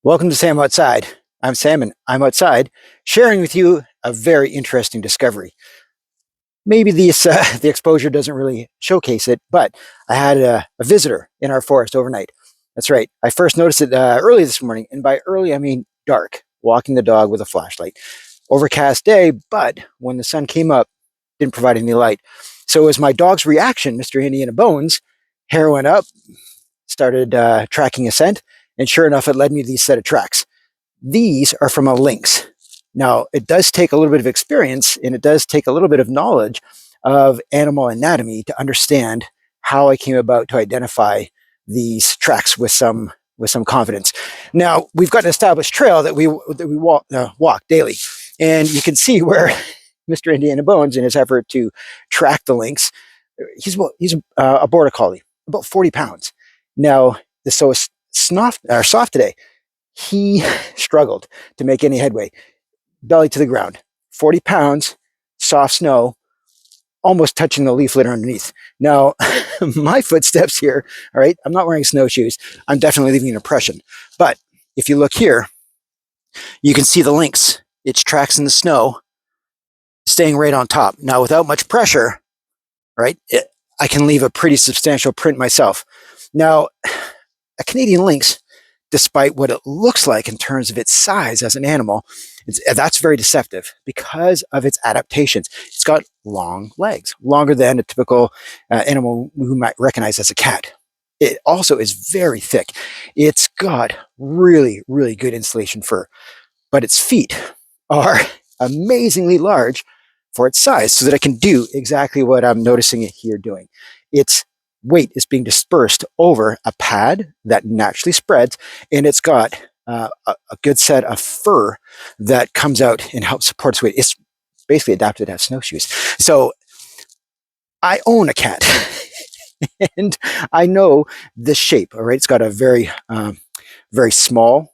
Welcome to Sam Outside. I'm Sam and I'm outside sharing with you a very interesting discovery. Maybe the exposure doesn't really showcase it, but I had a visitor in our forest overnight. That's right. I first noticed it early this morning, and by early I mean dark, walking the dog with a flashlight. Overcast day, but when the sun came up, didn't provide any light. So as my dog's reaction, Mr. Indiana Bones, hair went up, started tracking a scent, and sure enough, it led me to these set of tracks. These are from a lynx. Now, it does take a little bit of experience and it does take a little bit of knowledge of animal anatomy to understand how I came about to identify these tracks with some confidence. Now, we've got an established trail that we walk daily, and you can see where Mr. Indiana Bones, in his effort to track the lynx, he's a border collie, about 40 pounds. Now, so it's soft today. He struggled to make any headway, belly to the ground, 40 pounds, soft snow, almost touching the leaf litter underneath. Now, my footsteps here, all right, I'm not wearing snowshoes. I'm definitely leaving an impression. But if you look here, you can see the lynx, its tracks in the snow, staying right on top. Now, without much pressure, right, I can leave a pretty substantial print myself. Now, a Canadian lynx, despite what it looks like in terms of its size as an animal, that's very deceptive because of its adaptations. It's got long legs, longer than a typical animal we might recognize as a cat. It also is very thick. It's got really, really good insulation fur, but its feet are amazingly large for its size so that it can do exactly what I'm noticing it here doing. Its weight is being dispersed over a pad that naturally spreads, and it's got a good set of fur that comes out and helps support its weight. It's basically adapted to have snowshoes. So I own a cat and I know the shape. All right, it's got a very small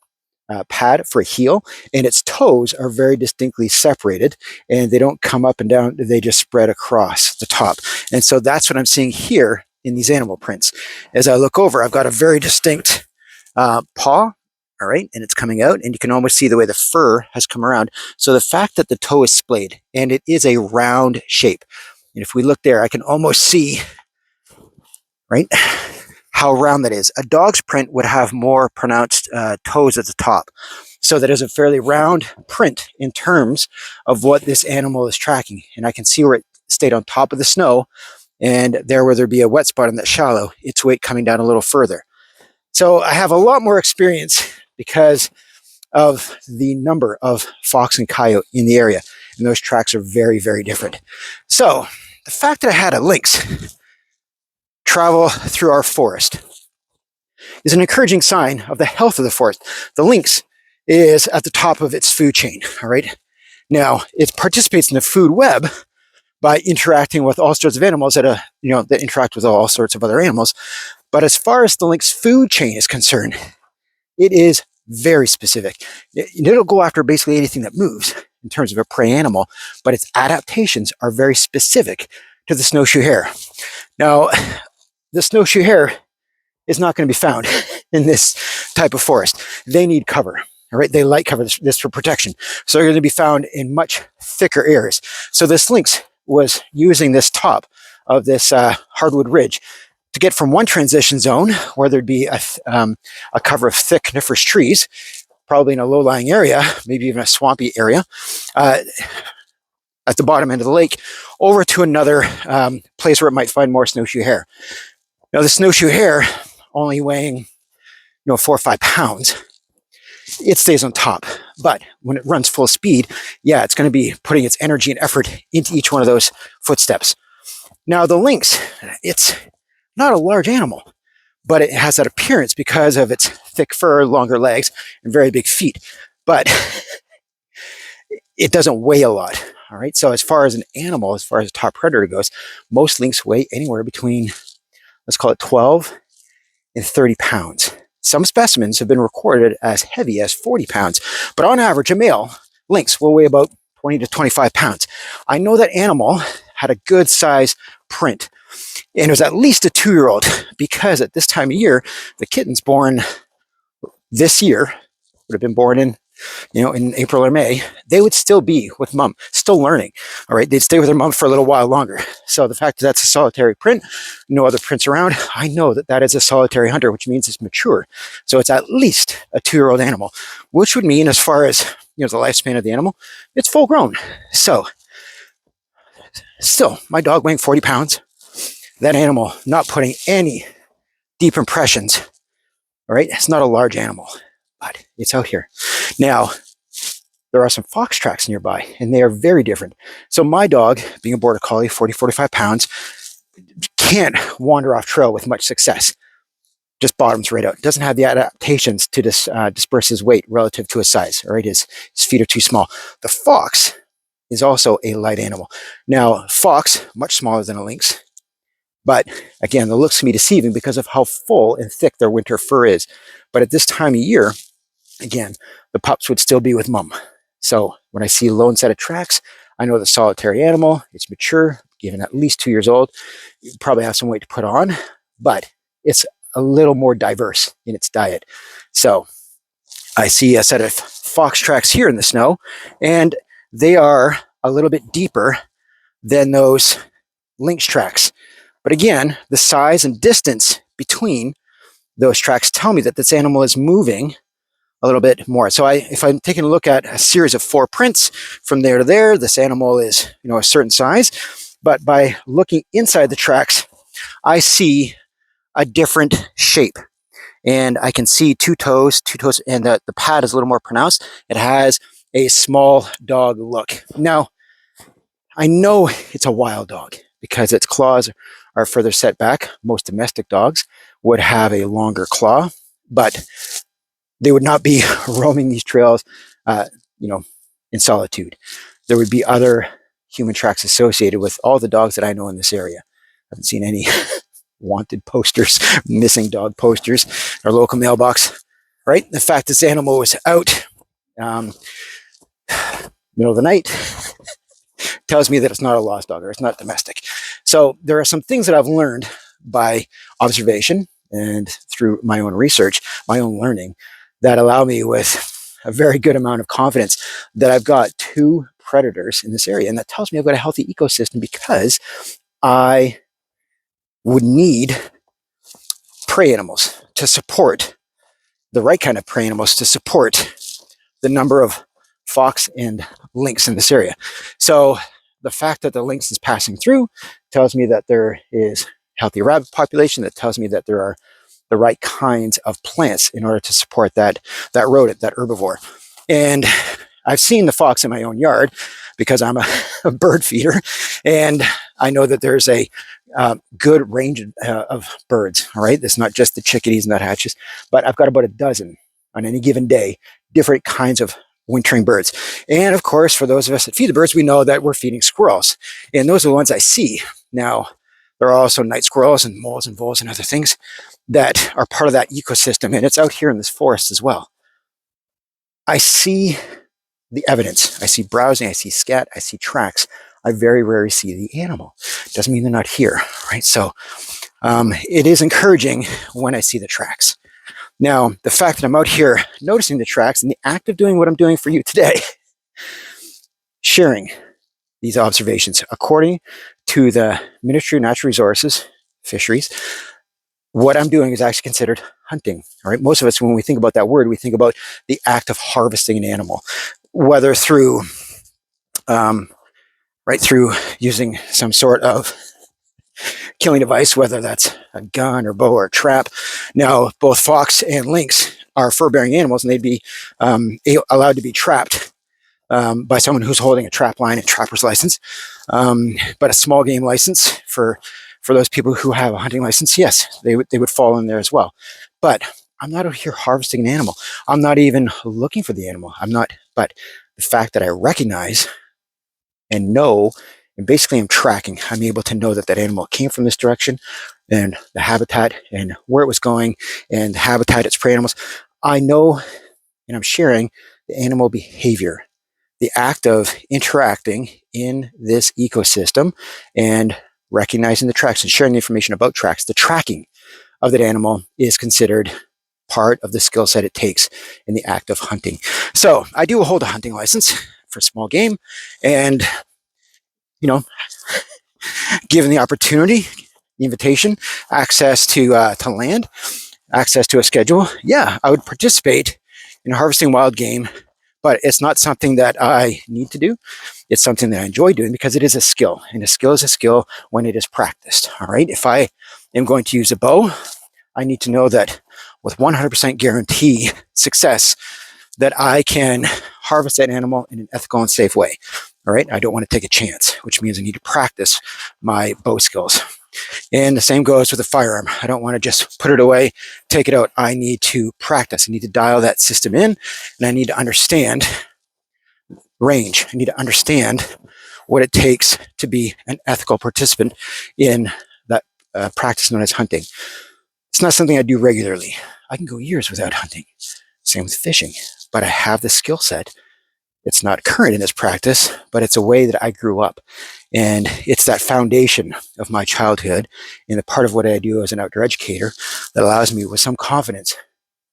pad for a heel, and its toes are very distinctly separated, and they don't come up and down, they just spread across the top. And so that's what I'm seeing here in these animal prints. As I look over, I've got a very distinct paw, all right, and it's coming out, and you can almost see the way the fur has come around. So the fact that the toe is splayed, and it is a round shape, and if we look there, I can almost see, right, how round that is. A dog's print would have more pronounced toes at the top. So that is a fairly round print in terms of what this animal is tracking. And I can see where it stayed on top of the snow, and there where there'd be a wet spot in that shallow, its weight coming down a little further. So I have a lot more experience because of the number of fox and coyote in the area, and those tracks are very, very different. So the fact that I had a lynx travel through our forest is an encouraging sign of the health of the forest. The lynx is at the top of its food chain, all right? Now, it participates in the food web by interacting with all sorts of animals that interact with all sorts of other animals. But as far as the lynx food chain is concerned, it is very specific. It'll go after basically anything that moves in terms of a prey animal, but its adaptations are very specific to the snowshoe hare. Now, the snowshoe hare is not going to be found in this type of forest. They need cover. All right, they like cover this for protection. So they're going to be found in much thicker areas. So this lynx was using this top of this hardwood ridge to get from one transition zone where there'd be a cover of thick coniferous trees, probably in a low-lying area, maybe even a swampy area, at the bottom end of the lake, over to another place where it might find more snowshoe hare. Now, the snowshoe hare, only weighing 4 or 5 pounds, it stays on top. But when it runs full speed, yeah, it's going to be putting its energy and effort into each one of those footsteps. Now, the lynx, it's not a large animal, but it has that appearance because of its thick fur, longer legs, and very big feet. But it doesn't weigh a lot. All right. So as far as an animal, as far as a top predator goes, most lynx weigh anywhere between, let's call it 12 and 30 pounds. Some specimens have been recorded as heavy as 40 pounds, but on average, a male lynx will weigh about 20 to 25 pounds. I know that animal had a good size print, and it was at least a 2-year-old because at this time of year, the kittens born this year would have been born in, in April or May, they would still be with mom, still learning. All right, they'd stay with their mom for a little while longer. So the fact that that's a solitary print, no other prints around, I know that that is a solitary hunter, which means it's mature. So it's at least a 2-year-old animal, which would mean, as far as the lifespan of the animal, it's full grown. So still, my dog weighing 40 pounds, that animal not putting any deep impressions. All right, it's not a large animal, but it's out here. Now, there are some fox tracks nearby, and they are very different. So my dog, being a border collie, 40, 45 pounds, can't wander off trail with much success. Just bottoms right out. Doesn't have the adaptations to disperse his weight relative to his size. All right, his feet are too small. The fox is also a light animal. Now, fox, much smaller than a lynx, but again, the looks can be deceiving because of how full and thick their winter fur is. But at this time of year, again, the pups would still be with mom. So when I see a lone set of tracks, I know the solitary animal, it's mature, given at least 2 years old. You probably have some weight to put on, but it's a little more diverse in its diet. So I see a set of fox tracks here in the snow, and they are a little bit deeper than those lynx tracks. But again, the size and distance between those tracks tell me that this animal is moving a little bit more. So if I'm taking a look at a series of 4 prints from there to there, this animal is, a certain size. But by looking inside the tracks, I see a different shape. And I can see two toes, and the pad is a little more pronounced. It has a small dog look. Now, I know it's a wild dog because its claws are further set back. Most domestic dogs would have a longer claw, but they would not be roaming these trails, in solitude. There would be other human tracks associated with all the dogs that I know in this area. I haven't seen any wanted posters, missing dog posters, our local mailbox, right? The fact this animal was out middle of the night tells me that it's not a lost dog or it's not domestic. So there are some things that I've learned by observation and through my own research, my own learning, that allow me with a very good amount of confidence that I've got 2 predators in this area. And that tells me I've got a healthy ecosystem, because I would need prey animals to support, the right kind of prey animals to support the number of fox and lynx in this area. So the fact that the lynx is passing through tells me that there is healthy rabbit population. That tells me that there are the right kinds of plants in order to support that rodent, that herbivore. And I've seen the fox in my own yard because I'm a bird feeder, and I know that there's a good range of birds. All right, it's not just the chickadees and nuthatches, but I've got about a dozen on any given day, different kinds of wintering birds. And of course, for those of us that feed the birds, we know that we're feeding squirrels, and those are the ones I see. Now, there are also night squirrels and moles and voles and other things that are part of that ecosystem, and it's out here in this forest as well. I see the evidence. I see browsing, I see scat, I see tracks. I very rarely see the animal. Doesn't mean they're not here, right? So it is encouraging when I see the tracks. Now, the fact that I'm out here noticing the tracks and the act of doing what I'm doing for you today, sharing these observations according to the Ministry of Natural Resources, Fisheries, what I'm doing is actually considered hunting. All right. Most of us, when we think about that word, we think about the act of harvesting an animal, whether through through using some sort of killing device, whether that's a gun or bow or a trap. Now, both fox and lynx are fur-bearing animals, and they'd be allowed to be trapped by someone who's holding a trap line and trapper's license. But a small game license for those people who have a hunting license, yes, they would fall in there as well. But I'm not out here harvesting an animal. I'm not even looking for the animal. But the fact that I recognize and know, and basically I'm tracking, I'm able to know that that animal came from this direction, and the habitat and where it was going, and the habitat, its prey animals. I know, and I'm sharing the animal behavior, the act of interacting in this ecosystem and recognizing the tracks and sharing the information about tracks. The tracking of that animal is considered part of the skill set it takes in the act of hunting. So I do hold a hunting license for small game, and given the opportunity, the invitation, access to land, access to a schedule, yeah, I would participate in harvesting wild game, but it's not something that I need to do. It's something that I enjoy doing because it is a skill, and a skill is a skill when it is practiced. All right. If I am going to use a bow, I need to know that with 100% guarantee success that I can harvest that animal in an ethical and safe way. All right. I don't want to take a chance, which means I need to practice my bow skills. And the same goes with a firearm. I don't want to just put it away, take it out. I need to practice. I need to dial that system in, and I need to understand range. I need to understand what it takes to be an ethical participant in that practice known as hunting. It's not something I do regularly. I can go years without hunting. Same with fishing, but I have the skill set. It's not current in this practice, but it's a way that I grew up. And it's that foundation of my childhood and the part of what I do as an outdoor educator that allows me with some confidence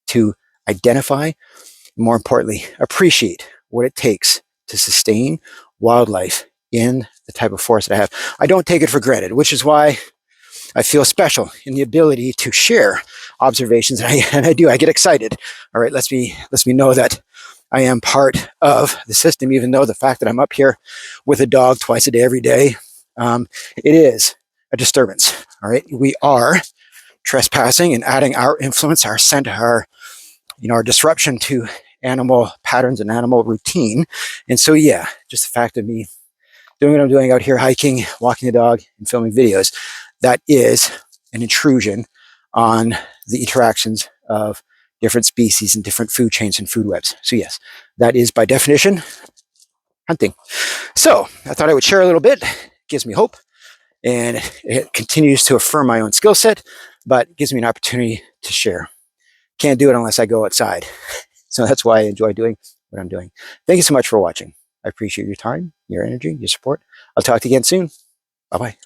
to identify, more importantly, appreciate what it takes to sustain wildlife in the type of forest that I have. I don't take it for granted, which is why I feel special in the ability to share observations, and I do. I get excited. All right, lets me know that I am part of the system, even though the fact that I'm up here with a dog twice a day, every day, it is a disturbance. All right, we are trespassing and adding our influence, our scent, our disruption to animal patterns and animal routine. And so, yeah, just the fact of me doing what I'm doing out here, hiking, walking the dog, and filming videos, that is an intrusion on the interactions of different species and different food chains and food webs. So yes, that is by definition hunting. So I thought I would share a little bit. It gives me hope, and it continues to affirm my own skill set, but gives me an opportunity to share. Can't do it unless I go outside. So that's why I enjoy doing what I'm doing. Thank you so much for watching. I appreciate your time, your energy, your support. I'll talk to you again soon. Bye-bye.